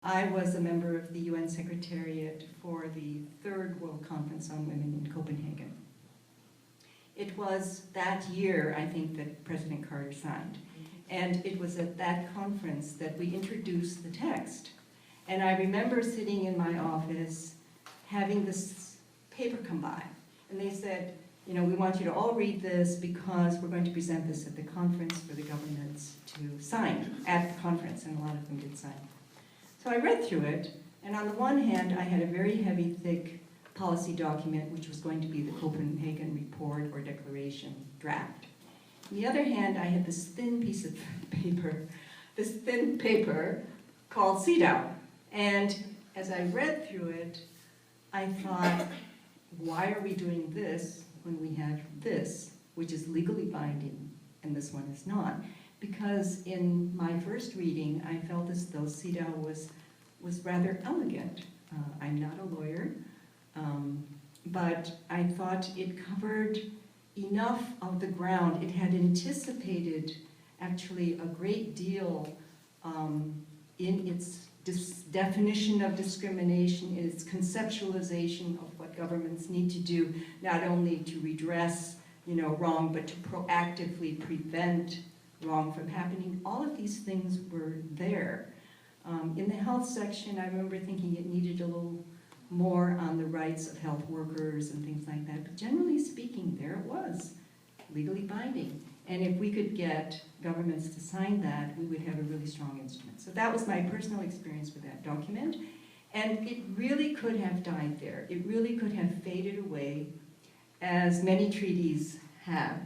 I was a member of the UN Secretariat for the Third World Conference on Women in Copenhagen. It was that year, I think, that President Carter signed. And it was at that conference that we introduced the text. And I remember sitting in my office having this paper come by. And they said, you know, we want you to all read this because we're going to present this at the conference for the governments to sign at the conference, and a lot of them did sign. So I read through it, and on the one hand, I had a very heavy, thick policy document, which was going to be the Copenhagen Report or Declaration draft. On the other hand, I had this thin piece of paper called CEDAW. And as I read through it, I thought, why are we doing this when we have this, which is legally binding, and this one is not? Because in my first reading, I felt as though CEDAW was rather elegant. I'm not a lawyer, but I thought it covered enough of the ground. It had anticipated actually a great deal in its definition of discrimination, in its conceptualization of what governments need to do, not only to redress, you know, wrong, but to proactively prevent wrong from happening. All of these things were there. In the health section, I remember thinking it needed a little more on the rights of health workers and things like that. But generally speaking, there it was, legally binding. And if we could get governments to sign that, we would have a really strong instrument. So that was my personal experience with that document. And it really could have died there. It really could have faded away, as many treaties have,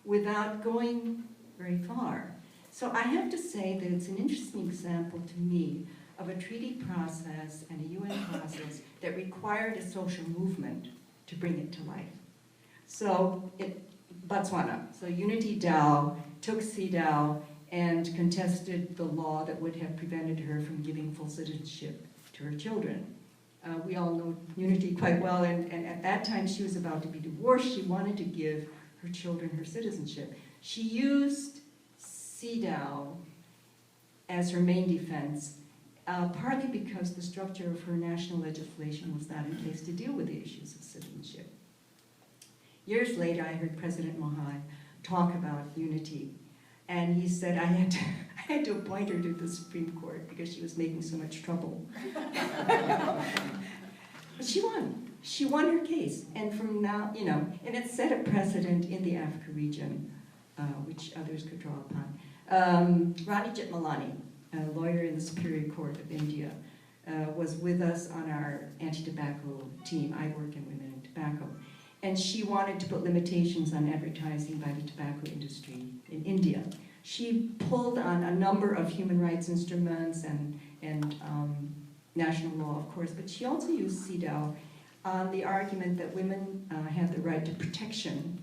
without going very far. So I have to say that it's an interesting example to me of a treaty process and a UN process that required a social movement to bring it to life. So Botswana, so Unity DAO took CEDAW and contested the law that would have prevented her from giving full citizenship to her children. We all know Unity quite well, and at that time she was about to be divorced. She wanted to give her children her citizenship. She used CEDAW as her main defense, partly because the structure of her national legislation was not in place to deal with the issues of citizenship. Years later, I heard President Moai talk about Unity, and he said I had to appoint her to the Supreme Court because she was making so much trouble. But she won. She won her case, and from now, you know, and it set a precedent in the Africa region, which others could draw upon. Rani Jitmalani, a lawyer in the Superior Court of India, was with us on our anti-tobacco team. I work in women in tobacco. And she wanted to put limitations on advertising by the tobacco industry in India. She pulled on a number of human rights instruments and national law, of course, but she also used CEDAW on the argument that women have the right to protection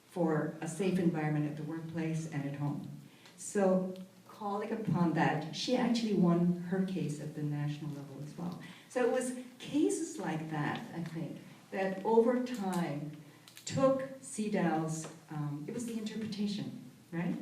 for a safe environment at the workplace and at home. So calling upon that, she actually won her case at the national level as well. So it was cases like that, I think, that over time took CEDAW's, it was the interpretation, right?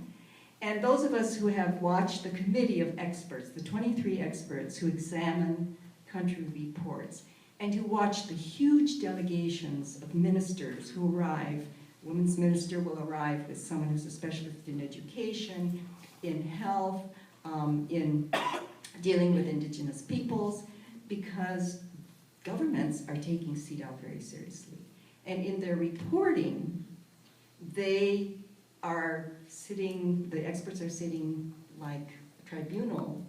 And those of us who have watched the committee of experts, the 23 experts who examine country reports, and who watch the huge delegations of ministers who arrive. Women's minister will arrive with someone who's a specialist in education, in health, in dealing with indigenous peoples, because governments are taking CEDAW very seriously. And in their reporting, they are sitting, the experts are sitting like a tribunal,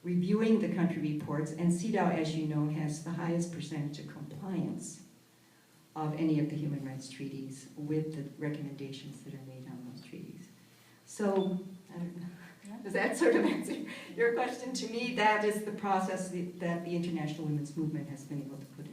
reviewing the country reports, and CEDAW, as you know, has the highest percentage of compliance of any of the human rights treaties with the recommendations that are made on those treaties. So, I don't know. Does that sort of answer your question? To me, that is the process that the international women's movement has been able to put in